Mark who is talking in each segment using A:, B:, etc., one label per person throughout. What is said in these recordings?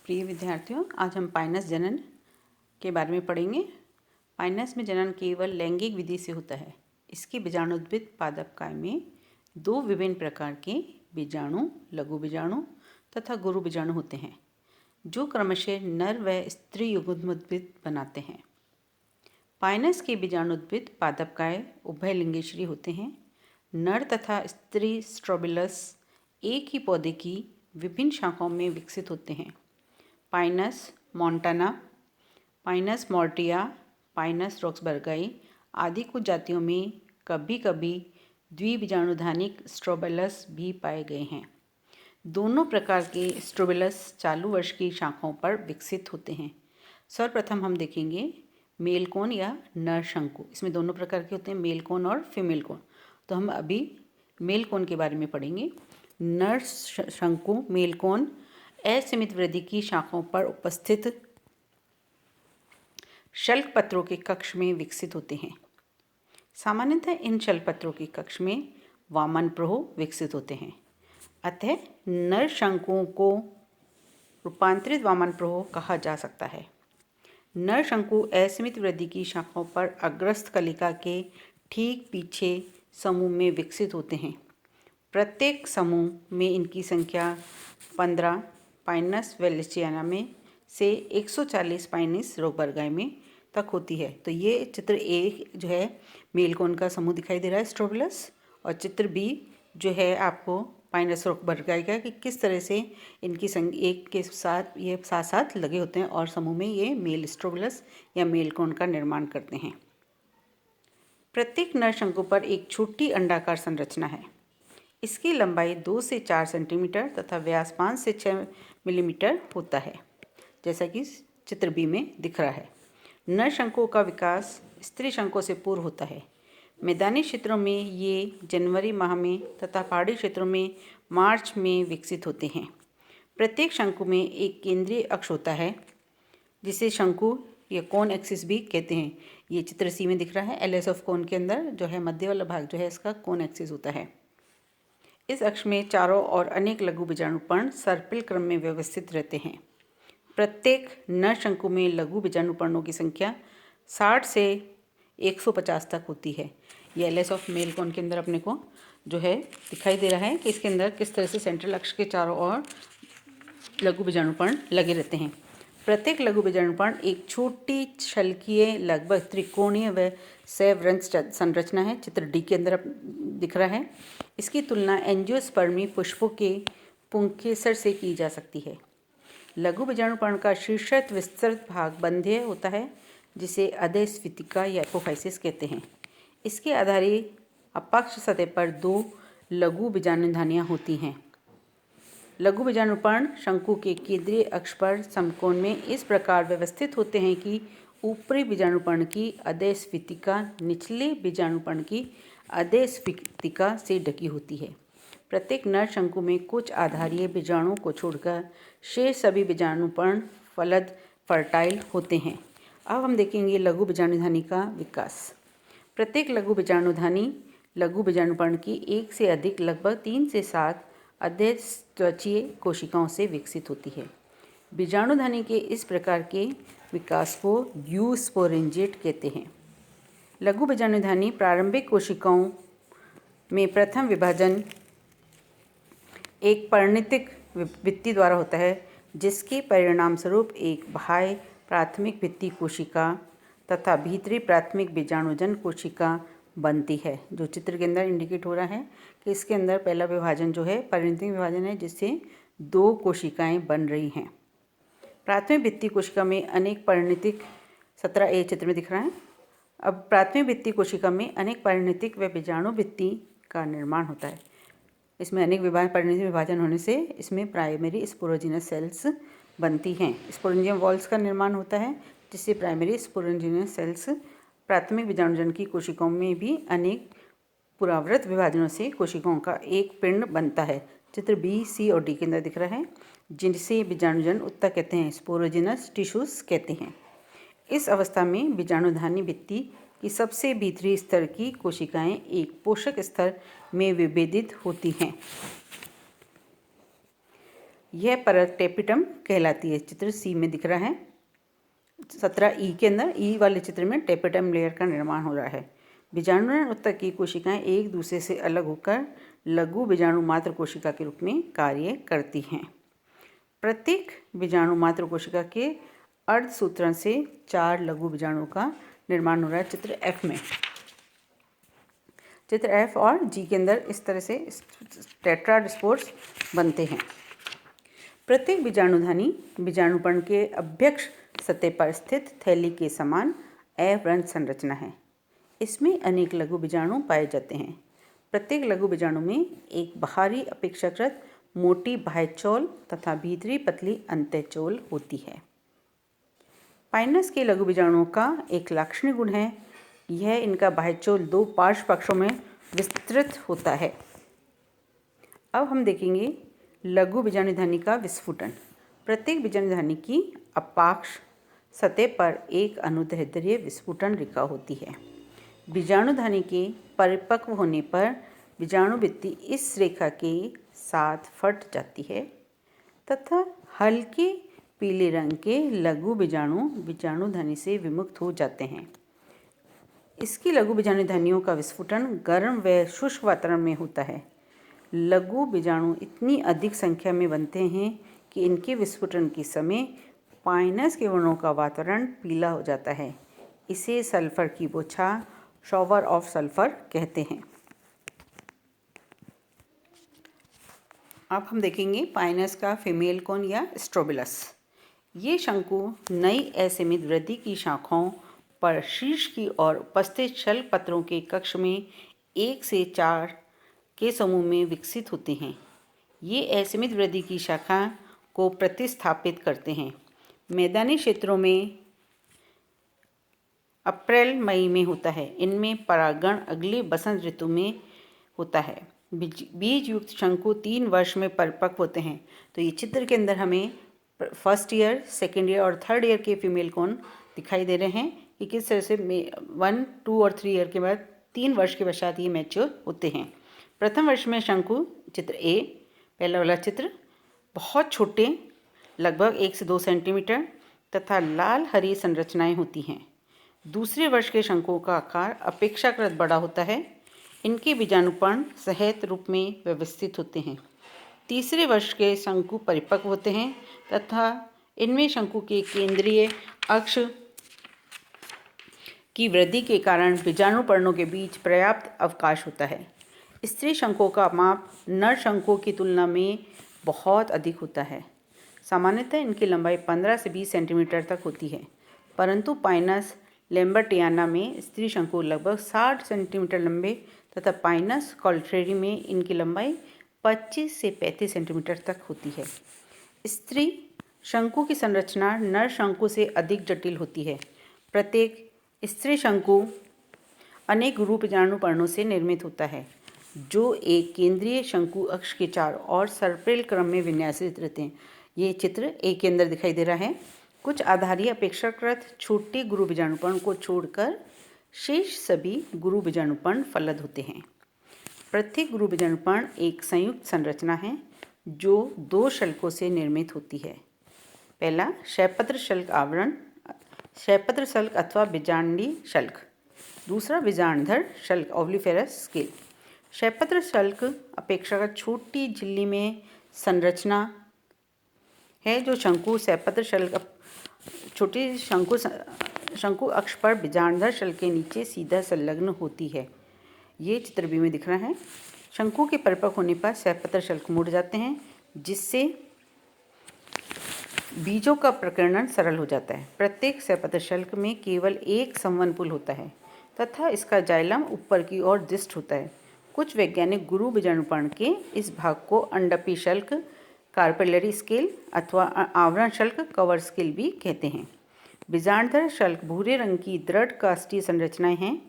A: प्रिय विद्यार्थियों, आज हम पाइनस जनन के बारे में पढ़ेंगे। पाइनस में जनन केवल लैंगिक विधि से होता है। इसके बीजाणुद्भिद पादपकाय में दो विभिन्न प्रकार के बीजाणु, लघु बीजाणु तथा गुरु बीजाणु होते हैं, जो क्रमशः नर व स्त्री युग्मोद्भिद बनाते हैं। पाइनस के बीजाणुद्भिद पादपकाय उभयलिंगेश्वरी होते हैं। नर तथा स्त्री स्ट्रोबिलस एक ही पौधे की विभिन्न शाखाओं में विकसित होते हैं। पाइनस मोंटाना, पाइनस मोर्टिया, पाइनस रॉक्सबर्गाई आदि कुछ जातियों में कभी कभी द्विबीजाणुधानिक स्ट्रोबिलस भी पाए गए हैं। दोनों प्रकार के स्ट्रोबिलस चालू वर्ष की शाखाओं पर विकसित होते हैं। सर्वप्रथम हम देखेंगे मेल कोन या नर शंकु। इसमें दोनों प्रकार के होते हैं, मेल कोन और फीमेल कोन। तो हम अभी मेल कोन के बारे में पढ़ेंगे। नर शंकु मेल कोन असीमित वृद्धि की शाखाओं पर उपस्थित शल्क पत्रों के कक्ष में विकसित होते हैं। सामान्यतः इन शल्क पत्रों के कक्ष में वामन प्रवाह विकसित होते हैं। अतः नर शंकुओं को रूपांतरित वामन प्रवाह कहा जा सकता है। नर शंकु असीमित वृद्धि की शाखाओं पर अग्रस्थ कलिका के ठीक पीछे समूह में विकसित होते हैं। प्रत्येक समूह में इनकी संख्या 15 पाइनस वेलेसियाना में से 140 पाइनस रॉक्सबर्गाई में तक होती है। तो ये चित्र ए जो है मेल कोन का समूह दिखाई दे रहा है स्ट्रोबिलस, और चित्र बी जो है आपको पाइनस रॉक्सबर्गाई का कि किस तरह से इनकी एक के साथ ये साथ साथ लगे होते हैं और समूह में ये मेल स्ट्रोबिलस या मेल कोन का निर्माण करते हैं। प्रत्येक नर शंकु पर एक छोटी अंडाकार संरचना है। इसकी लंबाई 2 से 4 सेंटीमीटर तथा व्यास 5 से 6 मिलीमीटर होता है, जैसा कि चित्र बी में दिख रहा है। नर शंकुओं का विकास स्त्री शंकुओं से पूर्व होता है। मैदानी क्षेत्रों में ये जनवरी माह में तथा पहाड़ी क्षेत्रों में मार्च में विकसित होते हैं। प्रत्येक शंकु में एक केंद्रीय अक्ष होता है, जिसे शंकु या कोन एक्सिस भी कहते हैं। ये चित्र सी में दिख रहा है। एल एस ऑफ कोन के अंदर जो है मध्य वाला भाग जो है इसका कोन एक्सिस होता है। इस अक्ष में चारों ओर अनेक लघु बीजाणुपर्ण सर्पिल क्रम में व्यवस्थित रहते हैं। प्रत्येक नर शंकु में लघु बीजाणुपर्णों की संख्या 60 से 150 तक होती है। ये L S of male cone के अंदर अपने को जो है दिखाई दे रहा है कि इसके अंदर किस तरह से सेंट्रल अक्ष के चारों ओर लघु बीजाणुपर्ण लगे रहते हैं। प्रत्येक लघु बीजाणुपर्ण एक छोटी शल्कीय लगभग त्रिकोणीय व सवृंत संरचना है। चित्र डी के अंदर दिख रहा है। इसकी तुलना एंजियोस्पर्मी पुष्पों के पुंकेसर से की जा सकती है। लघु बीजाणुपर्ण का शीर्षस्थ विस्तृत भाग बंध्य होता है, जिसे अधस्फीतिका या एपोफाइसिस कहते हैं। इसके आधारी अपक्ष सतह पर 2 लघु बीजाणुधानियाँ होती हैं। लघु बीजाणुपर्ण शंकु के केंद्रीय अक्ष पर समकोण में इस प्रकार व्यवस्थित होते हैं कि ऊपरी बीजाणुपर्ण की अधस्फीतिका निचले बीजाणुपर्ण की अधस्फीतिका से ढकी होती है। प्रत्येक नर शंकु में कुछ आधारीय बीजाणुओं को छोड़कर शेष सभी बीजाणुपर्ण फलद फर्टाइल होते हैं। अब हम देखेंगे लघु बीजाणुधानी का विकास। प्रत्येक लघु बीजाणुधानी लघु बीजाणुपर्ण की एक से अधिक लगभग 3 से 7 अधस्त्वचीय कोशिकाओं से विकसित होती है। बीजाणुधानी के इस प्रकार के विकास को यूस्पोरेंजिएट कहते हैं। लघु बीजाणुधानी प्रारंभिक कोशिकाओं में प्रथम विभाजन एक परिणतिक भित्ति द्वारा होता है, जिसके परिणाम स्वरूप एक बाह्य प्राथमिक भित्ति कोशिका तथा भीतरी प्राथमिक बीजाणुजन कोशिका बनती है। जो चित्र के अंदर इंडिकेट हो रहा है कि इसके अंदर पहला विभाजन जो है परिणतिक विभाजन है, जिससे 2 कोशिकाएं बन रही हैं। प्राथमिक भित्ति कोशिका में अनेक परिणतिक 17A चित्र में दिख रहा है। अब प्राथमिक भित्ति कोशिका में अनेक परिणतिक व बीजाणु भित्ति का निर्माण होता है। इसमें अनेक परिणतिक विभाजन होने से इसमें प्राइमरी स्पोरोजिनस सेल्स बनती हैं। स्पोरेंजियम वॉल्स का निर्माण होता है, जिससे प्राइमरी स्पोरोजिनस सेल्स प्राथमिक बीजाणुजन की कोशिकाओं में भी अनेक पुरावृत विभाजनों से कोशिकाओं का एक पिंड बनता है। चित्र बी, सी और डी के अंदर दिख रहा है, जिनसे बीजाणुजन उत्तक कहते हैं, स्पोरोजिनस टिश्यूज कहते हैं। इस अवस्था में बीजाणुधानी भित्ति की सबसे भीतरी स्तर की कोशिकाएं एक पोषक स्तर में विभेदित होती हैं। यह परत टेपिटम कहलाती है। चित्र सी में दिख रहा है 17E के अंदर ई वाले चित्र में टेपिटम लेयर का निर्माण हो रहा है। बीजाणुरण ऊतक की कोशिकाएं एक दूसरे से अलग होकर लघु बीजाणु मात्र कोशिका के रूप में कार्य करती हैं। प्रत्येक बीजाणु मात्र कोशिका के अर्धसूत्रण से 4 लघु बीजाणुओं का निर्माण हो रहा है। चित्र F में, चित्र F और G के अंदर इस तरह से टेट्राड स्पोर्स बनते हैं। प्रत्येक बीजाणुधानी बीजाणुपर्ण के अभ्यक्ष सतह पर स्थित थैली के समान अवृंत संरचना है। इसमें अनेक लघु बीजाणु पाए जाते हैं। प्रत्येक लघु बीजाणु में एक बाहरी अपेक्षाकृत मोटी बाह्यचोल तथा भीतरी पतली अंतःचोल होती है। पाइनस के लघु बीजाणुओं का एक लाक्षणिक गुण है, यह इनका बाह्यचोल 2 पार्श्व पक्षों में विस्तृत होता है। अब हम देखेंगे लघु बीजाणुधानी का विस्फुटन। प्रत्येक बीजाणुधानी की अपाक्ष सतह पर एक अनुदैर्ध्य विस्फुटन रेखा होती है। बीजाणुधानी के परिपक्व होने पर बीजाणुभित्ति इस रेखा के साथ फट जाती है तथा हल्के पीले रंग के लघु बीजाणु बीजाणुधानी से विमुक्त हो जाते हैं। इसकी लघु बीजाणुधानियों का विस्फुटन गर्म व शुष्क वातावरण में होता है। लघु बीजाणु इतनी अधिक संख्या में बनते हैं कि इनके विस्फुटन के समय पाइनस के वनों का वातावरण पीला हो जाता है। इसे सल्फर की बौछार, शॉवर ऑफ सल्फर कहते हैं। अब हम देखेंगे पाइनस का फीमेल कोन या स्ट्रोबिलस। ये शंकु नई असीमित वृद्धि की शाखाओं पर शीर्ष की ओर उपस्थित शल्क पत्रों के कक्ष में 1 से 4 के समूह में विकसित होते हैं। ये असीमित वृद्धि की शाखा को प्रतिस्थापित करते हैं। मैदानी क्षेत्रों में अप्रैल मई में होता है। इनमें परागण अगले बसंत ऋतु में होता है। बीज युक्त शंकु 3 वर्ष में परिपक्व होते हैं। तो ये चित्र के अंदर हमें फर्स्ट ईयर, सेकेंड ईयर और थर्ड ईयर के फीमेल कोन दिखाई दे रहे हैं कि किस तरह से 1, 2 और 3 ईयर के बाद 3 वर्ष के पश्चात ये मैच्योर होते हैं। प्रथम वर्ष में शंकु, चित्र ए, पहला वाला चित्र, बहुत छोटे लगभग 1 से 2 सेंटीमीटर तथा लाल हरी संरचनाएं होती हैं। दूसरे वर्ष के शंकुओं का आकार अपेक्षाकृत बड़ा होता है। इनके बीजाणुपर्ण सहित रूप में व्यवस्थित होते हैं। तीसरे वर्ष के शंकु परिपक्व होते हैं तथा इनमें शंकु के केंद्रीय अक्ष की वृद्धि के कारण बीजाणुपर्णों के बीच पर्याप्त अवकाश होता है। स्त्री शंकुओं का माप नर शंकुओं की तुलना में बहुत अधिक होता है। सामान्यतः इनकी लंबाई 15 से 20 सेंटीमीटर तक होती है, परंतु पाइनस लैम्बर्टियाना में स्त्री शंकु लगभग 60 सेंटीमीटर लंबे तथा पाइनस कॉल्ट्रेरी में इनकी लंबाई 25 से 35 सेंटीमीटर तक होती है। स्त्री शंकु की संरचना नर शंकु से अधिक जटिल होती है। प्रत्येक स्त्री शंकु अनेक गुरु बीजाणुपर्णों से निर्मित होता है, जो एक केंद्रीय शंकु अक्ष के चारों ओर सर्पिल क्रम में विन्यासित रहते हैं। ये चित्र ए के अंदर दिखाई दे रहा है। कुछ आधारीय अपेक्षाकृत छोटे गुरु बीजाणुपर्ण को छोड़कर शेष सभी गुरु बीजाणुपर्ण फलद होते हैं। प्रत्येक गुरु बीजाणुपर्ण एक संयुक्त संरचना है जो 2 शल्कों से निर्मित होती है। पहला क्षयपत्र शल्क आवरण, क्षयपत्र शल्क अथवा बीजांडी शल्क। दूसरा बीजांडधर शल्क, ओवलिफेरस स्केल। क्षयपत्र शल्क अपेक्षाकृत छोटी झिल्ली में संरचना है जो शंकु क्षयपत्र शल्क छोटी शंकु अक्ष पर बीजांडधर शल्क के नीचे सीधा संलग्न होती है। ये चित्र बी में दिख रहा है। शंकु के परिपक्व होने पर क्षयपत्र शल्क मुड़ जाते हैं, जिससे बीजों का प्रकीर्णन सरल हो जाता है। प्रत्येक क्षयपत्र शल्क में केवल एक संवहनपुल होता है तथा इसका जाइलम ऊपर की ओर दिष्ट होता है। कुछ वैज्ञानिक गुरु बीजाणुपर्ण के इस भाग को अंडपी शल्क, कार्पेलरी स्केल अथवा आवरण शल्क, कवर स्केल भी कहते हैं। बीजांडधर शल्क भूरे रंग की दृढ़ काष्ठीय संरचनाएं हैं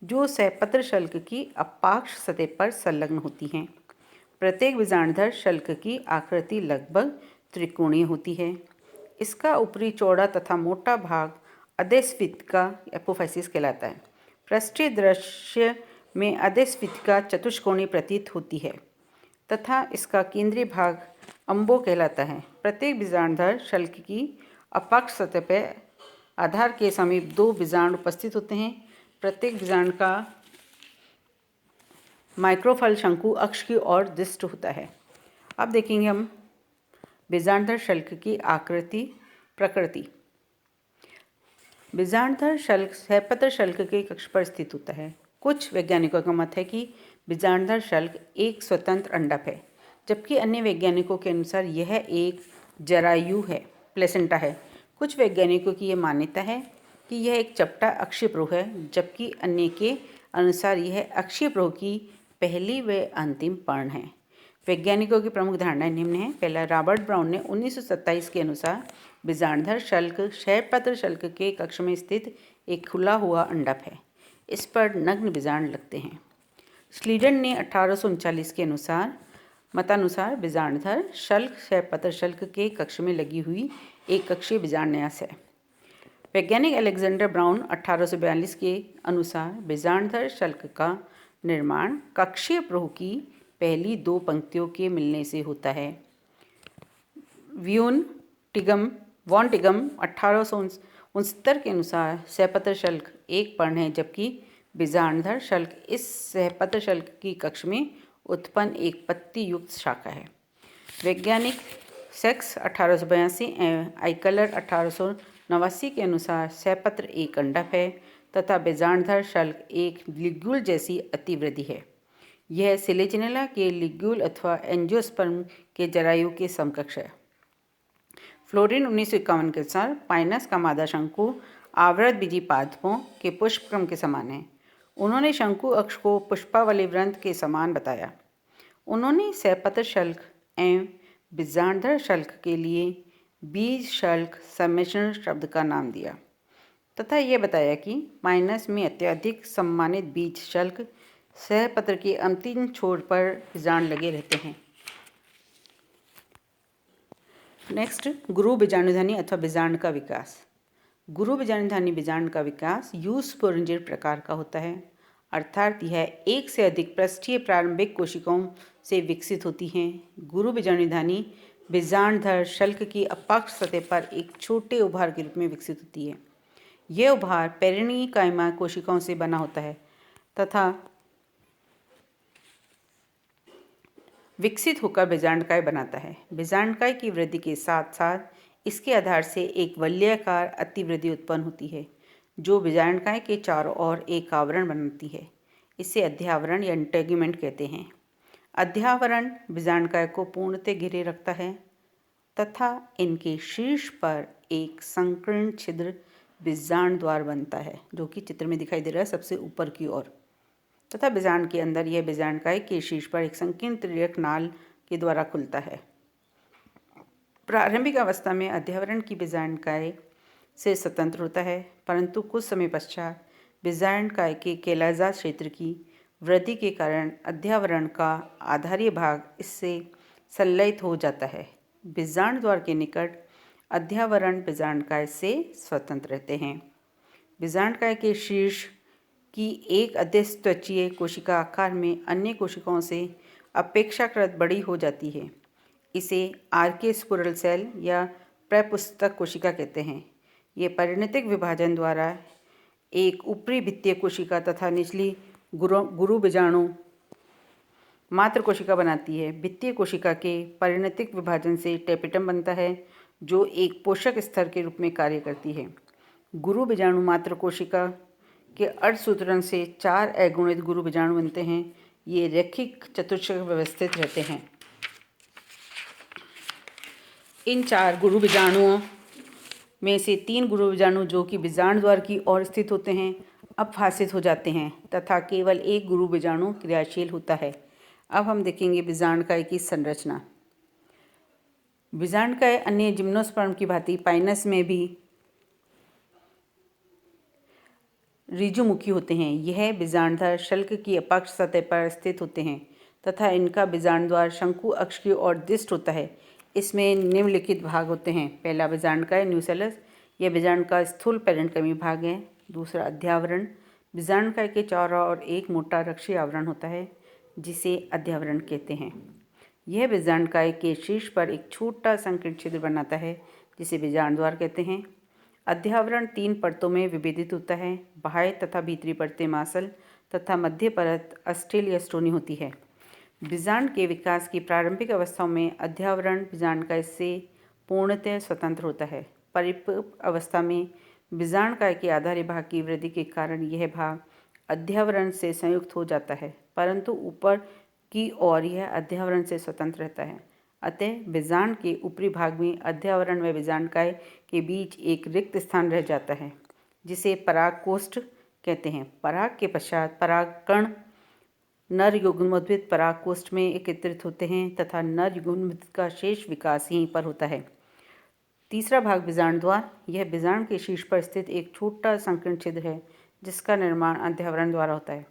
A: जो क्षयपत्र शल्क की अपाक्ष सतह पर संलग्न होती हैं। प्रत्येक बीजांडधर शल्क की आकृति लगभग त्रिकोणीय होती है। इसका ऊपरी चौड़ा तथा मोटा भाग अधस्फीतिका एपोफाइसिस कहलाता है। पृष्ठीय दृश्य में अधस्फीतिका चतुष्कोणीय प्रतीत होती है। तथा इसका केंद्रीय भाग अम्बो कहलाता है। प्रत्येक बीजांडधर शल्क की अपाक्ष सतह पर आधार के समीप 2 बीजांड उपस्थित होते हैं। प्रत्येक बीजांड का माइक्रोफल शंकु अक्ष की ओर दिष्ट होता है। अब देखेंगे हम बीजांडधर शल्क की आकृति प्रकृति। बीजांडधर शल्क सहपत्र शल्क के कक्ष पर स्थित होता है। कुछ वैज्ञानिकों का मत है कि बीजांडधर शल्क एक स्वतंत्र अंडक है, जबकि अन्य वैज्ञानिकों के अनुसार यह एक जरायु है, प्लेसेंटा है। कुछ वैज्ञानिकों की यह मान्यता है कि यह एक चपटा अक्षीय प्रवाह है, जबकि अन्य के अनुसार यह अक्षीय प्रवाह की पहली व अंतिम पर्ण है। वैज्ञानिकों की प्रमुख धारणाएं निम्न हैं। पहला, रॉबर्ट ब्राउन ने 1927 के अनुसार बीजांडधर शल्क क्षयपत्र शल्क के कक्ष में स्थित एक खुला हुआ अंडक है। इस पर नग्न बीजांड लगते हैं। स्लीडन ने 1839 के मतानुसार बीजांडधर शल्क क्षयपत्र शल्क के कक्ष में लगी हुई एक कक्षीय बीजांड न्यास है। वैज्ञानिक अलेक्जेंडर ब्राउन 1842 के अनुसार बीजांडधर शल्क का निर्माण कक्षीय प्रवाह की पहली 2 पंक्तियों के मिलने से होता है। वॉन टिगम 1869 के अनुसार सहपत्र शल्क एक पर्ण है, जबकि बीजांडधर शल्क इस सहपत्र शल्क की कक्ष में उत्पन्न एक पत्ती युक्त शाखा है। वैज्ञानिक सेक्स 1882 एवं आइकलर 1889 के अनुसार सहपत्र एक अंडक है तथा बीजांडधर शल्क एक लिग्यूल जैसी अतिवृद्धि है। यह सिलेजिनेला के लिग्यूल अथवा एंजियोस्पर्म के जरायु के समकक्ष है। फ्लोरिन 1951 के अनुसार पाइनस का मादा शंकु आवृत बीजी पादपों के पुष्पक्रम के समान है। उन्होंने शंकु अक्ष को पुष्पावली वृंत के समान बताया। उन्होंने सहपत्र शल्क एवं बीजांडधर शल्क के लिए बीज शल्क सम्मिश्रण शब्द का नाम दिया तथा यह बताया कि पाइनस में अत्यधिक सम्मानित बीज शल्क सहपत्र के अंतिम छोर पर बीजांड लगे रहते हैं। नेक्स्ट, गुरु बीजाणुधानी अथवा बीजांड का विकास। गुरु बीजाणुधानी बीजांड का विकास यूस्पोरेंजियल प्रकार का होता है, अर्थात यह एक से अधिक पृष्ठीय प्रारंभिक कोशिकाओं से विकसित होती हैं। गुरु बीजाणुधानी बीजांडधर शल्क की अपाक्ष सतह पर एक छोटे उभार के रूप में विकसित होती है। यह उभार पेरिनीकाइमा कोशिकाओं से बना होता है तथा विकसित होकर बीजांडकाय बनाता है। बीजांडकाय की वृद्धि के साथ साथ इसके आधार से एक वलयाकार अतिवृद्धि उत्पन्न होती है, जो बीजांडकाय के चारों ओर एक आवरण बनाती है। इसे अध्यावरण या इंटेगुमेंट कहते हैं। अध्यावरण बीजांडकाय को पूर्णतः घेरे रखता है तथा इनके शीर्ष पर एक संकीर्ण छिद्र बीजांड द्वार बनता है, जो कि चित्र में दिखाई दे रहा है सबसे ऊपर की ओर, तथा बीजांड के अंदर यह बीजांडकाय के शीर्ष पर एक संकीर्ण त्रियक नाल के द्वारा खुलता है। प्रारंभिक अवस्था में अध्यावरण की बीजांडकाय से स्वतंत्र होता है, परंतु कुछ समय पश्चात बीजांडकाय के केलाजात क्षेत्र की वृद्धि के कारण अध्यावरण का आधारीय भाग इससे संलयित हो जाता है। बीजांड द्वार के निकट अध्यावरण बीजांडकाय से स्वतंत्र रहते हैं। बीजांडकाय के शीर्ष की एक अध्यस्त्वचीय कोशिका आकार में अन्य कोशिकाओं से अपेक्षाकृत बड़ी हो जाती है। इसे आर्के स्पुरल सेल या प्रपुस्तक कोशिका कहते हैं। ये परिणतिक विभाजन द्वारा एक ऊपरी भित्तीय कोशिका तथा निचली गुरु बीजाणु मात्र कोशिका बनाती है। भित्तीय कोशिका के परिणतिक विभाजन से टेपिटम बनता है, जो एक पोषक स्तर के रूप में कार्य करती है। गुरु बीजाणु मात्र कोशिका के अर्धसूत्रण से 4 अगुणित गुरु बीजाणु बनते हैं। ये रैखिक चतुष्क व्यवस्थित रहते हैं। इन 4 गुरु बीजाणुओं में से 3 गुरु बीजाणु, जो कि बीजांड द्वार की ओर स्थित होते हैं, अपफासित हो जाते हैं तथा केवल एक गुरु बीजाणु क्रियाशील होता है। अब हम देखेंगे बीजांडकाय की संरचना। बीजांडकाय अन्य जिम्नोस्पर्म की भांति पाइनस में भी ऋजुमुखी होते हैं। यह बीजांडधर शल्क की अपाक्ष सतह पर स्थित होते हैं तथा इनका बीजांड द्वार शंकु अक्ष की ओर दिष्ट होता है। इसमें निम्नलिखित भाग होते हैं। पहला, बीजांडकाय न्यूसेलस, यह बीजांड का स्थूल पेरेंटमी भाग है। दूसरा, अध्यावरण, बीजांडकाय के चारों ओर एक मोटा रक्षीय आवरण होता है जिसे अध्यावरण कहते हैं। यह बीजांडकाय के शीर्ष पर एक छोटा संकीर्ण छिद्र बनाता है जिसे बीजांड द्वार कहते हैं। अध्यावरण 3 परतों में विभेदित होता है। बाह्य तथा भीतरी परतें मांसल तथा मध्य परत अस्टिल या स्टोनी होती है। बीजांड के विकास की प्रारंभिक अवस्थाओं में अध्यावरण बीजांडकाय से पूर्णतः स्वतंत्र होता है। परिपक्व अवस्था में बीजांडकाय के आधारी भाग की वृद्धि के कारण यह भाग अध्यावरण से संयुक्त हो जाता है, परंतु ऊपर की ओर यह अध्यावरण से स्वतंत्र रहता है। अतः बीजांड के ऊपरी भाग में अध्यावरण व बीजांडकाय के बीच एक रिक्त स्थान रह जाता है जिसे परागकोष्ठ कहते हैं। पराग के पश्चात परागकण नर युग्मोद्भिद परागकोष्ठ में एकत्रित होते हैं तथा नर युग्मोद्भिद का शेष विकास यहीं पर होता है। तीसरा भाग बीजांड द्वार। यह बीजांड के शीर्ष पर स्थित एक छोटा संकीर्ण छिद्र है जिसका निर्माण अध्यावरण द्वारा होता है।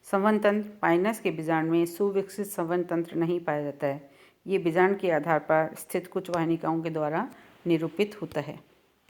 A: संवहन तंत्र। पाइनस के बीजांड में सुविकसित संवहन तंत्र नहीं पाया जाता है। ये बीजांड के आधार पर स्थित कुछ वाहिनिकाओं के द्वारा निरूपित होता है।